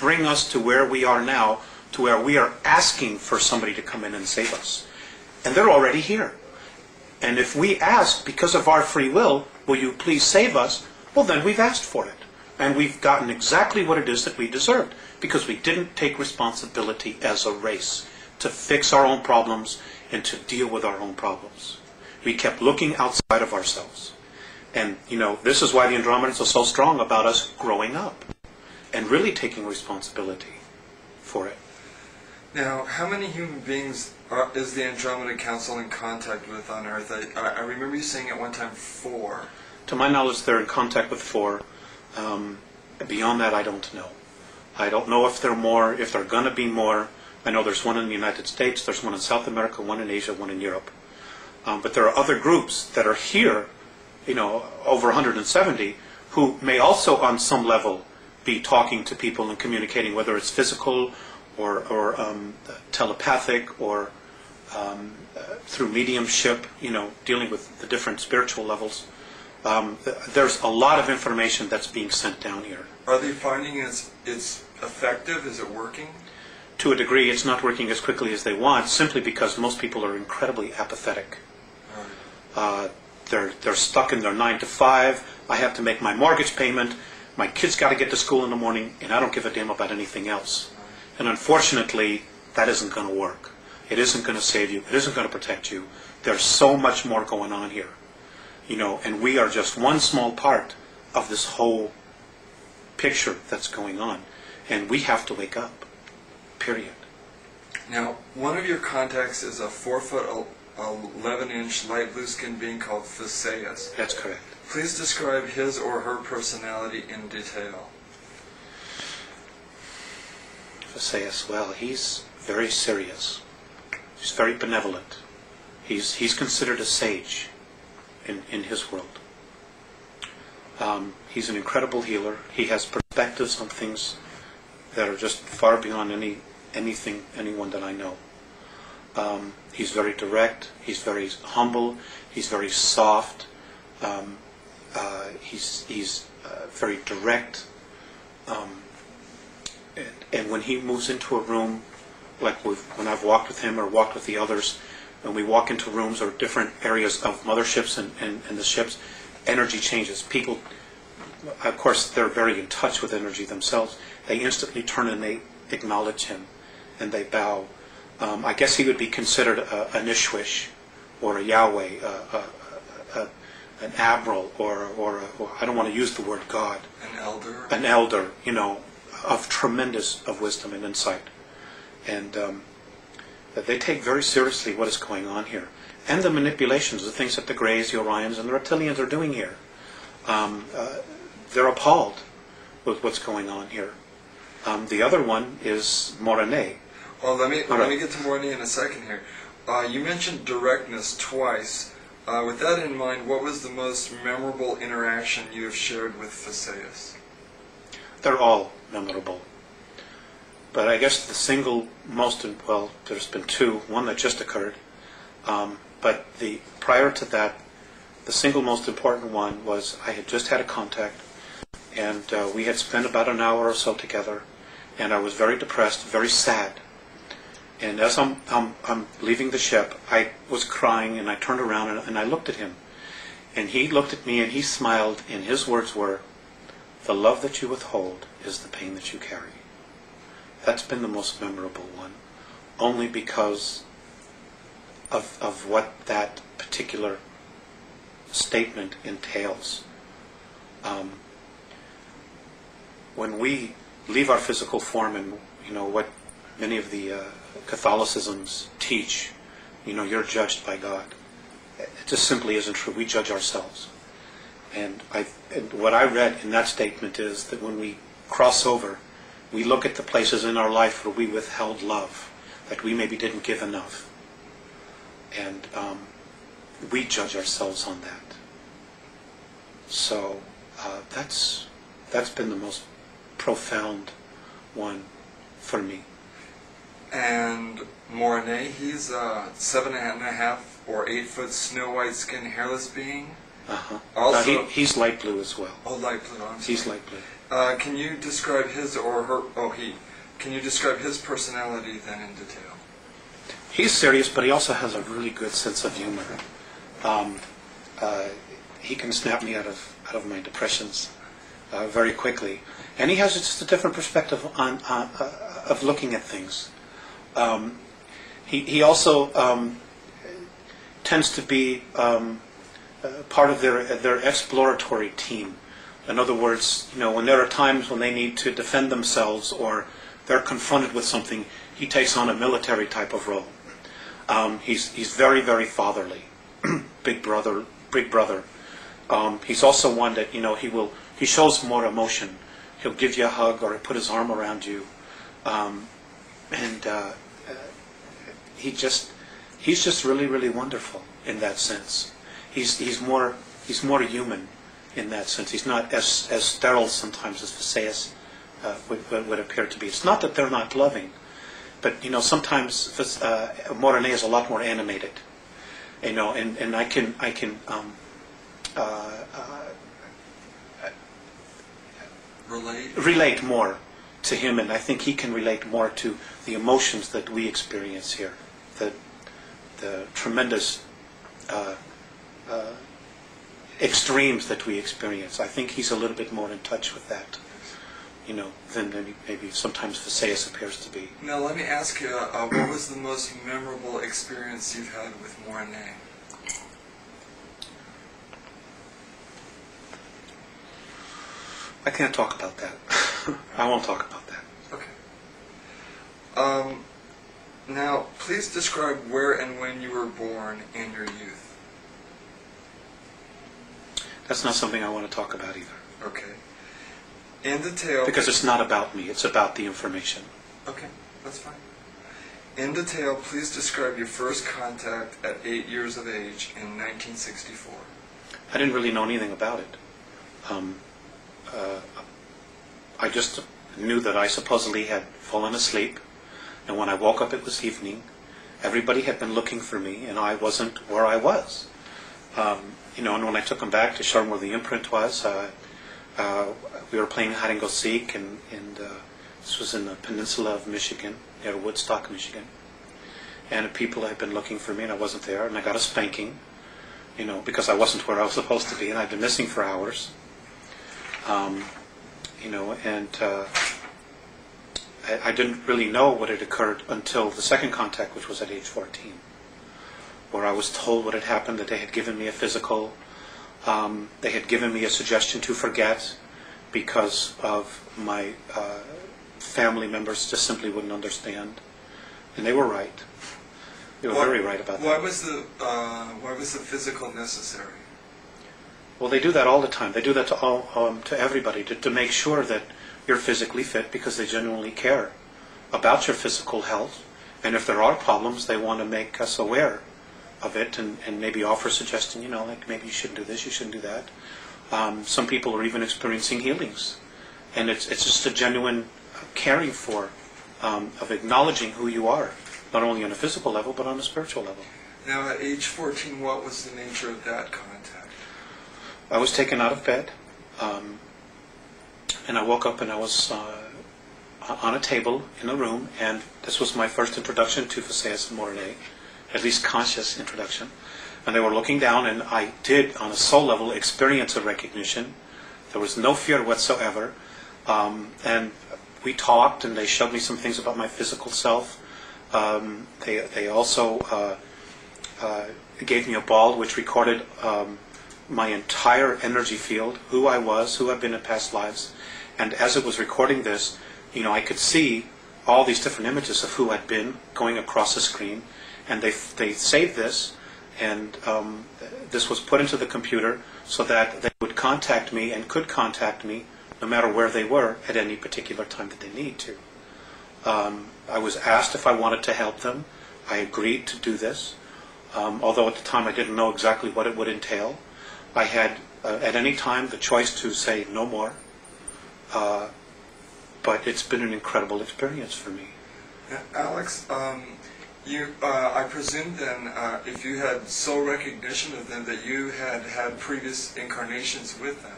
bring us to where we are now, to where we are asking for somebody to come in and save us. And they're already here. And if we ask, because of our free will, will you please save us? Well, then we've asked for it. And we've gotten exactly what it is that we deserved, because we didn't take responsibility as a race to fix our own problems and to deal with our own problems. We kept looking outside of ourselves. And, you know, this is why the Andromedans are so strong about us growing up and really taking responsibility for it. Now, how many human beings is the Andromeda Council in contact with on Earth? I remember you saying at one time 4. To my knowledge, they're in contact with 4. Beyond that, I don't know. I don't know if there are more, if there are going to be more. I know there's one in the United States, there's one in South America, one in Asia, one in Europe. But there are other groups that are here, you know, over 170, who may also on some level be talking to people and communicating, whether it's physical or telepathic or through mediumship, you know, dealing with the different spiritual levels. There's a lot of information that's being sent down here. Are they finding it's effective? Is it working? To a degree, it's not working as quickly as they want, simply because most people are incredibly apathetic. They're stuck in their 9 to 5. I have to make my mortgage payment. My kids got to get to school in the morning, and I don't give a damn about anything else. And unfortunately, that isn't going to work. It isn't going to save you. It isn't going to protect you. There's so much more going on here, you know, and we are just one small part of this whole picture that's going on, and we have to wake up. Period. Now, one of your contacts is a 4-foot 11-inch light blue skinned being called Theseus. That's correct. Please describe his or her personality in detail. Theseus, well, he's very serious. He's very benevolent. He's considered a sage in his world. He's an incredible healer. He has perspectives on things that are just far beyond anyone that I know. He's very direct. He's very humble. He's very soft. He's very direct. And when he moves into a room, like when I've walked with him or walked with the others, when we walk into rooms or different areas of motherships and the ships, energy changes. People, of course, they're very in touch with energy themselves. They instantly turn and they acknowledge him, and they bow. I guess he would be considered an Ishwish, or a Yahweh, an admiral, or I don't want to use the word God. An elder. An elder, you know, of tremendous of wisdom and insight, and they take very seriously what is going on here, and the manipulations, the things that the Greys, the Orions, and the Reptilians are doing here. They're appalled with what's going on here. The other one is Morane. Well, let me get to Morane in a second here. You mentioned directness twice. With that in mind, what was the most memorable interaction you have shared with Theseus? They're all memorable. But I guess the single most, well, there's been 2, one that just occurred. But prior to that, the single most important one was I had just had a contact, and we had spent about an hour or so together, and I was very depressed, very sad. And as I'm leaving the ship, I was crying, and I turned around and I looked at him. And he looked at me and he smiled, and his words were, "The love that you withhold is the pain that you carry." That's been the most memorable one, only because of what that particular statement entails. When we leave our physical form, and you know what many of the Catholicisms teach, you know, you're judged by God. It just simply isn't true. We judge ourselves. And what I read in that statement is that when we cross over, we look at the places in our life where we withheld love, that we maybe didn't give enough. And we judge ourselves on that. So that's been the most profound one for me. And Morane, he's a 7.5 or 8 foot snow white skinned hairless being. Also, he's light blue as well. Oh, light blue. I'm sorry. He's light blue. Can you describe his or her, can you describe his personality then in detail? He's serious, but he also has a really good sense of humor. He can snap me out of my depressions very quickly, and he has just a different perspective of looking at things. He also tends to be part of their exploratory team. In other words, when there are times when they need to defend themselves or they're confronted with something, he takes on a military type of role. He's very, very fatherly, big brother. He's also one that he shows more emotion. He'll give you a hug or put his arm around you, and he's just really, really wonderful in that sense. He's more human in that sense. He's not as sterile sometimes as Visayas would appear to be. It's not that they're not loving, but sometimes Morene is a lot more animated. And I can relate more to him, and I think he can relate more to the emotions that we experience here, the tremendous extremes that we experience. I think he's a little bit more in touch with that, than maybe sometimes Visayas appears to be. Now let me ask you, what was the most memorable experience you've had with Morene? I can't talk about that. I won't talk about that. Okay. Now, please describe where and when you were born and your youth. That's not something I want to talk about either. Okay. In detail... Because it's not about me, it's about the information. Okay, that's fine. In detail, please describe your first contact at 8 years of age in 1964. I didn't really know anything about it. I just knew that I supposedly had fallen asleep, and when I woke up it was evening. Everybody had been looking for me, and I wasn't where I was. And when I took them back to show them where the imprint was, we were playing hide and go seek, and this was in the peninsula of Michigan, near Woodstock, Michigan. And people had been looking for me, and I wasn't there, and I got a spanking, because I wasn't where I was supposed to be, and I'd been missing for hours. I didn't really know what had occurred until the second contact, which was at age 14, where I was told what had happened, that they had given me a physical, they had given me a suggestion to forget because of my family members just simply wouldn't understand. And they were right. They were very right about that. Why was the physical necessary? Well, they do that all the time. They do that to everybody, to make sure that you're physically fit, because they genuinely care about your physical health. And if there are problems, they want to make us aware of it and maybe offer a suggestion, like maybe you shouldn't do this, you shouldn't do that. Some people are even experiencing healings. And it's just a genuine caring for, of acknowledging who you are, not only on a physical level, but on a spiritual level. Now, at age 14, what was the nature of that contact? I was taken out of bed, and I woke up and I was on a table in a room, and this was my first introduction to Visayas and Morene, at least conscious introduction. And they were looking down, and I did, on a soul level, experience a recognition. There was no fear whatsoever. And we talked, and they showed me some things about my physical self. They also gave me a ball which recorded my entire energy field, who I was, who I've been in past lives. And as it was recording this, I could see all these different images of who I'd been going across the screen. And they saved this, and this was put into the computer so that they would contact me and could contact me no matter where they were at any particular time that they need to. I was asked if I wanted to help them. I agreed to do this, although at the time I didn't know exactly what it would entail. I had, at any time, the choice to say no more, but it's been an incredible experience for me. Alex, I presume then, if you had soul recognition of them, that you had had previous incarnations with them.